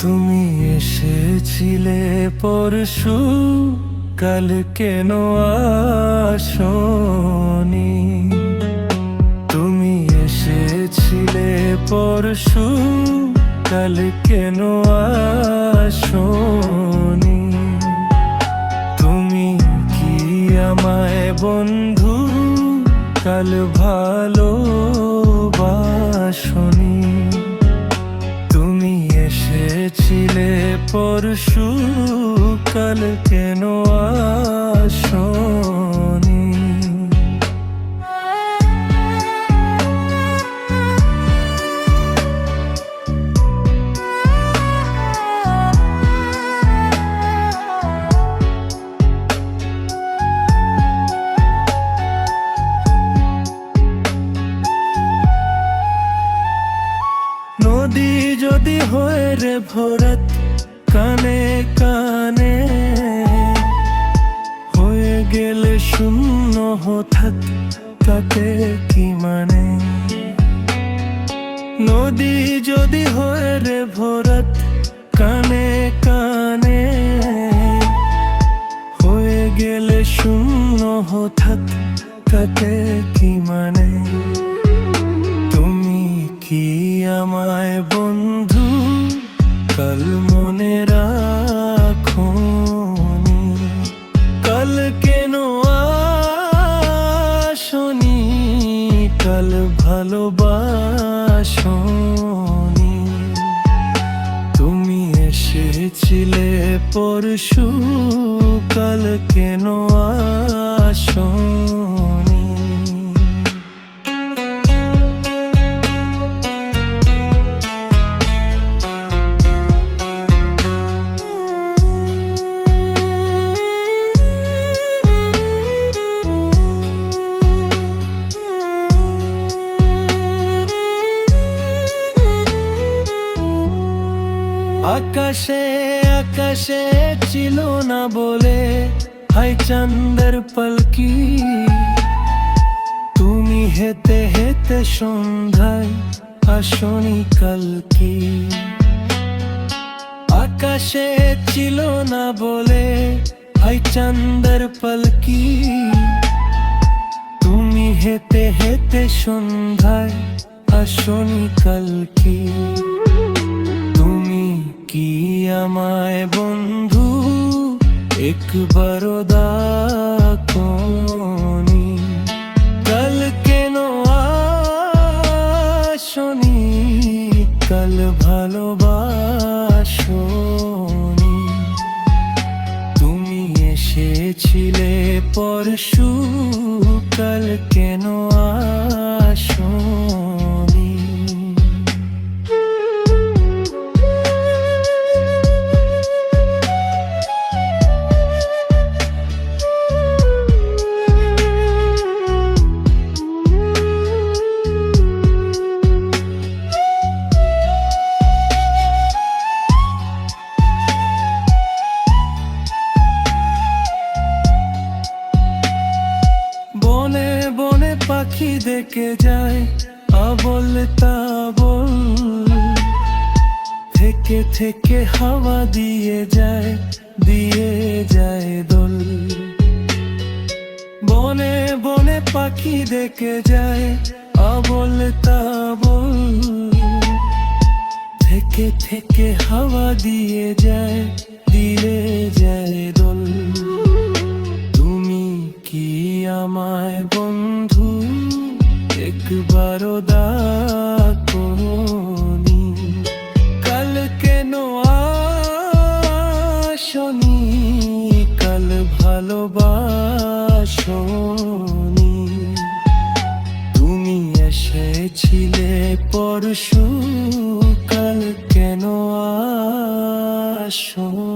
তুমি এসেছিলে পরশু, কাল কেন আসনি? তুমি এসেছিলে পরশু, কাল কেন আসনি? তুমি কি আমায় বন্ধু কাল ভালোবাসনি? তুমি এসেছিলে পরশু, কাল কেন আসনি? নদী যদি হয় রে ভরাট, কানে কানে হয়ে গেলে শূন্য হঠাৎ, তাতে কি মানে? নদী যদি হয় রে ভরাট, কানে কানে হয়ে গেলে শূন্য হঠাৎ, তাতে কি মানে? তুমি কি আমায় বন্ধু কাল মনে রাখোনি? কাল কেন আসনি? কাল ভালোবাসনি? তুমি এসেছিলে পরশু, কাল কেন আসনি? আকাশে আকাশে ছিল না বলে হাই চাঁদের পালকি, তুমি হেতে হেতে সন্ধ্যায় আসনি কালকি। আকাশে ছিল না বলে হাই চাঁদের পালকি, তুমি হেতে হেতে সন্ধ্যায় আসনি কালকি। কি আমায় বন্ধু একবারও ডাকনি? কাল কেন আসনি? কাল ভালোবাসনি? তুমি এসেছিলে পরশু, কাল কেন আসনি? বনে বনে পাখি দেখে যায় আবল তাবল, থেকে থেকে হাওয়া দিয়ে যায় দোল। বনে বনে পাখি দেখে যায় আবল তাবল, থেকে থেকে হাওয়া দিয়ে যায় দোল। তুমি কি আমায় বন্ধু একবারও ডাকনি? কাল কেন আসনি? কাল ভালোবাসনি? তুমি এসেছিলে পরশু, কাল কেন আসনি?